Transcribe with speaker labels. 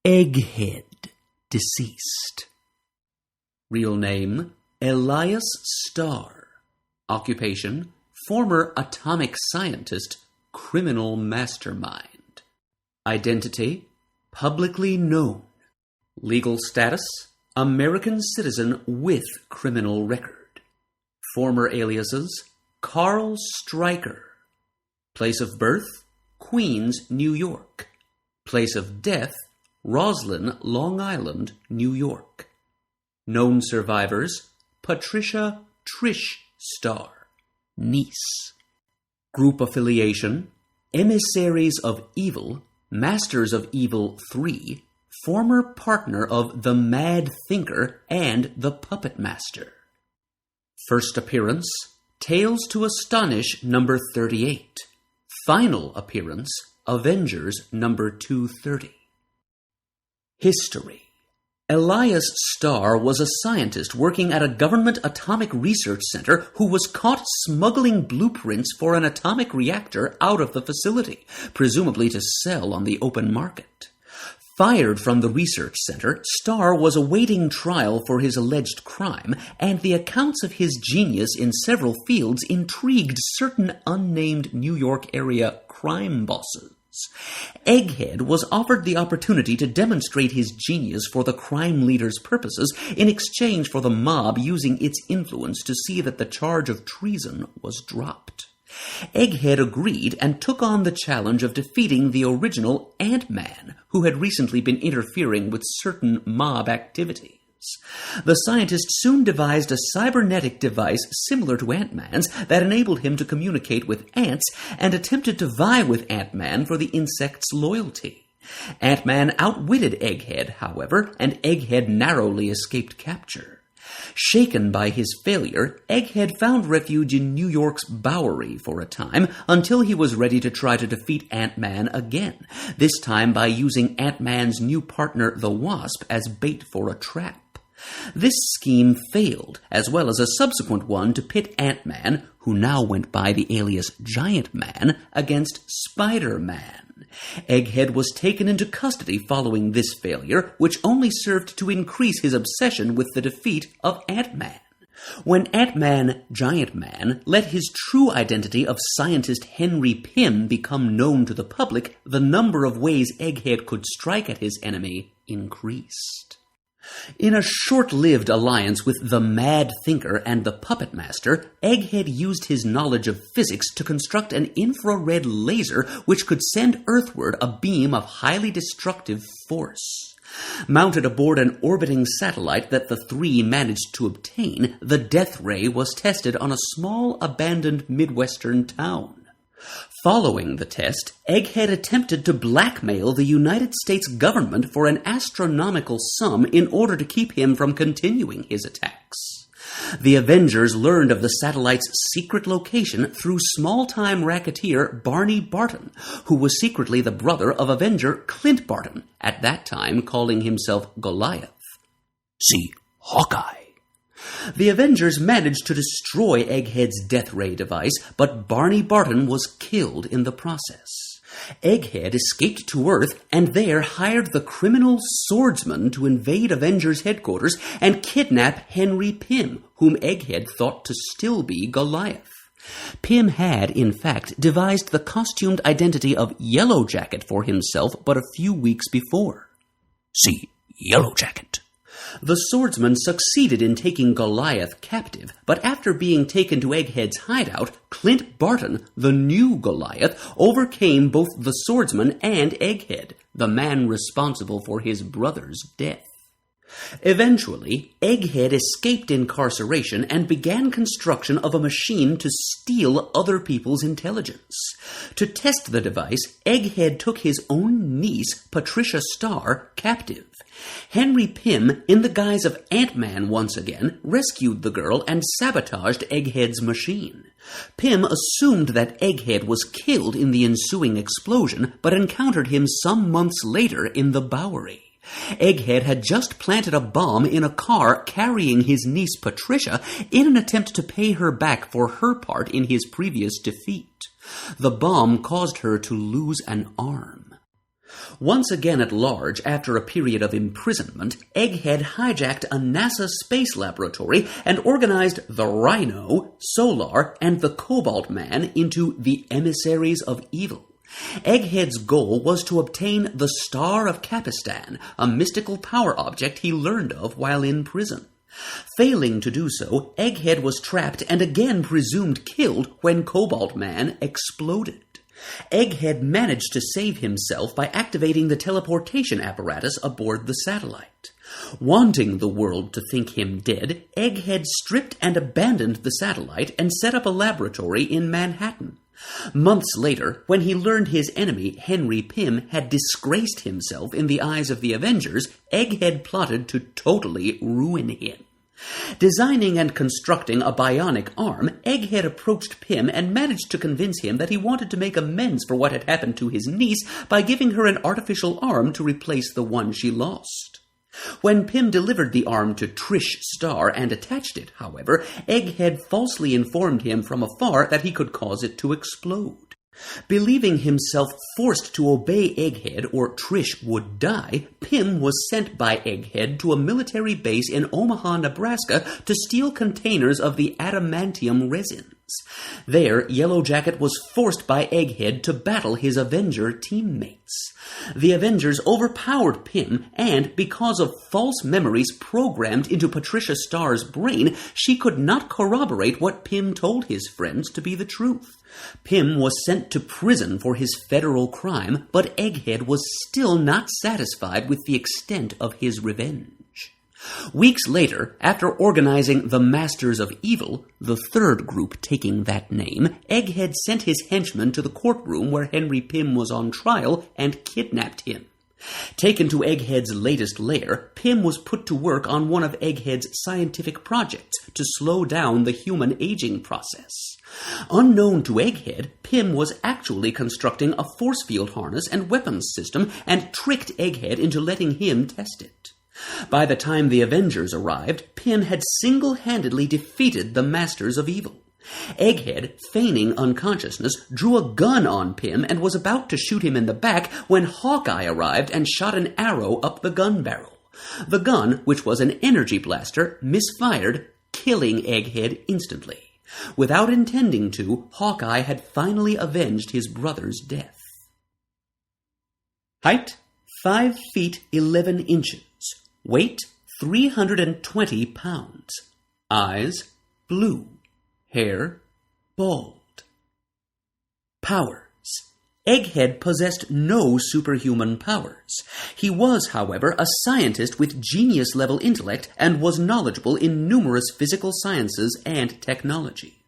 Speaker 1: Egghead, deceased. Real name, Elias Starr. Occupation, former atomic scientist, criminal mastermind. Identity, publicly known. Legal status, American citizen with criminal record. Former aliases, Carl Stryker. Place of birth, Queens, New York. Place of death, Roslyn, Long Island, New York. Known survivors, Patricia Trish Starr, niece. Group affiliation, Emissaries of Evil, Masters of Evil 3, former partner of the Mad Thinker and the Puppet Master. First appearance, Tales to Astonish number 38. Final appearance, Avengers number 230. History. Elias Starr was a scientist working at a government atomic research center who was caught smuggling blueprints for an atomic reactor out of the facility, presumably to sell on the open market. Fired from the research center, Starr was awaiting trial for his alleged crime, and the accounts of his genius in several fields intrigued certain unnamed New York area crime bosses. Egghead was offered the opportunity to demonstrate his genius for the crime leader's purposes in exchange for the mob using its influence to see that the charge of treason was dropped. Egghead agreed and took on the challenge of defeating the original Ant-Man, who had recently been interfering with certain mob activities. The scientist soon devised a cybernetic device similar to Ant-Man's that enabled him to communicate with ants and attempted to vie with Ant-Man for the insect's loyalty. Ant-Man outwitted Egghead, however, and Egghead narrowly escaped capture. Shaken by his failure, Egghead found refuge in New York's Bowery for a time until he was ready to try to defeat Ant-Man again, this time by using Ant-Man's new partner, the Wasp, as bait for a trap. This scheme failed, as well as a subsequent one to pit Ant-Man, who now went by the alias Giant Man, against Spider-Man. Egghead was taken into custody following this failure, which only served to increase his obsession with the defeat of Ant-Man. When Ant-Man, Giant Man, let his true identity of scientist Henry Pym become known to the public, the number of ways Egghead could strike at his enemy increased. In a short-lived alliance with the Mad Thinker and the Puppet Master, Egghead used his knowledge of physics to construct an infrared laser which could send earthward a beam of highly destructive force. Mounted aboard an orbiting satellite that the three managed to obtain, the death ray was tested on a small abandoned Midwestern town. Following the test, Egghead attempted to blackmail the United States government for an astronomical sum in order to keep him from continuing his attacks. The Avengers learned of the satellite's secret location through small-time racketeer Barney Barton, who was secretly the brother of Avenger Clint Barton, at that time calling himself Goliath. See Hawkeye. The Avengers managed to destroy Egghead's death ray device, but Barney Barton was killed in the process. Egghead escaped to Earth and there hired the criminal swordsman to invade Avengers headquarters and kidnap Henry Pym, whom Egghead thought to still be Goliath. Pym had, in fact, devised the costumed identity of Yellow Jacket for himself but a few weeks before. See Yellow Jacket. The swordsman succeeded in taking Goliath captive, but after being taken to Egghead's hideout, Clint Barton, the new Goliath, overcame both the swordsman and Egghead, the man responsible for his brother's death. Eventually, Egghead escaped incarceration and began construction of a machine to steal other people's intelligence. To test the device, Egghead took his own niece, Patricia Starr, captive. Henry Pym, in the guise of Ant-Man once again, rescued the girl and sabotaged Egghead's machine. Pym assumed that Egghead was killed in the ensuing explosion, but encountered him some months later in the Bowery. Egghead had just planted a bomb in a car carrying his niece Patricia in an attempt to pay her back for her part in his previous defeat. The bomb caused her to lose an arm. Once again at large, after a period of imprisonment, Egghead hijacked a NASA space laboratory and organized the Rhino, Solar, and the Cobalt Man into the Emissaries of Evil. Egghead's goal was to obtain the Star of Capistan, a mystical power object he learned of while in prison. Failing to do so, Egghead was trapped and again presumed killed when Cobalt Man exploded. Egghead managed to save himself by activating the teleportation apparatus aboard the satellite. Wanting the world to think him dead, Egghead stripped and abandoned the satellite and set up a laboratory in Manhattan. Months later, when he learned his enemy, Henry Pym, had disgraced himself in the eyes of the Avengers, Egghead plotted to totally ruin him. Designing and constructing a bionic arm, Egghead approached Pym and managed to convince him that he wanted to make amends for what had happened to his niece by giving her an artificial arm to replace the one she lost. When Pym delivered the arm to Trish Star and attached it, however, Egghead falsely informed him from afar that he could cause it to explode. Believing himself forced to obey Egghead or Trish would die, Pym was sent by Egghead to a military base in Omaha, Nebraska to steal containers of the adamantium resins. There, Yellow Jacket was forced by Egghead to battle his Avenger teammates. The Avengers overpowered Pym, and because of false memories programmed into Patricia Starr's brain, she could not corroborate what Pym told his friends to be the truth. Pym was sent to prison for his federal crime, but Egghead was still not satisfied with the extent of his revenge. Weeks later, after organizing the Masters of Evil, the third group taking that name, Egghead sent his henchmen to the courtroom where Henry Pym was on trial and kidnapped him. Taken to Egghead's latest lair, Pym was put to work on one of Egghead's scientific projects to slow down the human aging process. Unknown to Egghead, Pym was actually constructing a force field harness and weapons system and tricked Egghead into letting him test it. By the time the Avengers arrived, Pym had single-handedly defeated the Masters of Evil. Egghead, feigning unconsciousness, drew a gun on Pym and was about to shoot him in the back when Hawkeye arrived and shot an arrow up the gun barrel. The gun, which was an energy blaster, misfired, killing Egghead instantly. Without intending to, Hawkeye had finally avenged his brother's death. Height, 5 feet 11 inches. Weight, 320 pounds. Eyes, blue. Hair, bald. Powers. Egghead possessed no superhuman powers. He was, however, a scientist with genius-level intellect and was knowledgeable in numerous physical sciences and technology.